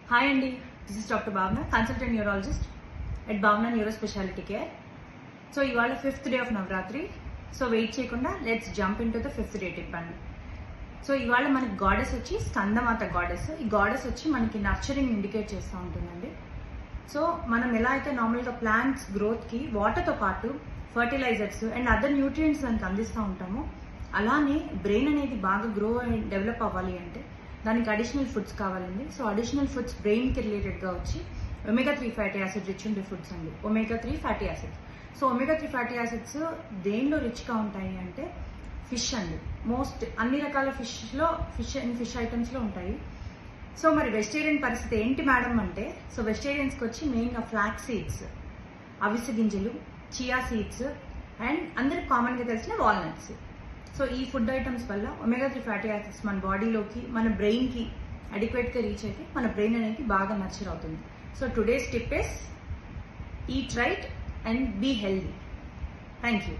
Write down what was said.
Hi Andy, this is Dr. Bhavna, consultant neurologist at Bhavna Neurospecialty Care. So ఇవాళ 5th day of Navratri. So wait చేయకుండా let's jump in to the 5th day tip అండి. So ఇవాళ మనకి goddess వచ్చి Skandamata goddess. ఈ goddess వచ్చి మనకి nurturing indicate చేస్తూ ఉంటుందండి. సో మనం ఎలా అయితే నార్మల్గా ప్లాంట్స్ గ్రోత్కి వాటర్తో పాటు ఫర్టిలైజర్స్ అండ్ అదర్ న్యూట్రియంట్స్ మనకి అందిస్తూ ఉంటామో అలానే బ్రెయిన్ అనేది బాగా గ్రో అండ్ డెవలప్ అవ్వాలి అంటే దానికి అడిషనల్ ఫుడ్స్ కావాలండి. సో అడిషనల్ ఫుడ్స్ బ్రెయిన్కి రిలేటెడ్గా వచ్చి ఒమేగా-3 ఫ్యాటీ యాసిడ్ రిచ్ ఉండే ఫుడ్స్ అండి. ఒమేగా-3 fatty acids. So ఒమేగా-3 fatty acids దేనిలో రిచ్గా ఉంటాయి అంటే ఫిష్ అండి. మోస్ట్ అన్ని రకాల ఫిష్లో ఫిష్ ఐటమ్స్లో ఉంటాయి. సో మరి వెజిటేరియన్ పరిస్థితి ఏంటి మేడం అంటే, సో వెజిటేరియన్స్కి వచ్చి మెయిన్గా ఫ్లాక్స్ సీడ్స్, అవిసె గింజలు, చియా సీడ్స్ అండ్ అందరికి కామన్గా తెలిసిన వాల్నట్స్. సో ఈ ఫుడ్ ఐటమ్స్ వల్ల ఒమేగా-3 ఫ్యాటీ యాసిడ్స్ మన బాడీలోకి మన బ్రెయిన్కి అడిక్వేట్గా రీచ్ అయితే మన బ్రెయిన్ అనేది బాగా నర్చర్ అవుతుంది. So today's tip is eat right and be healthy. Thank you.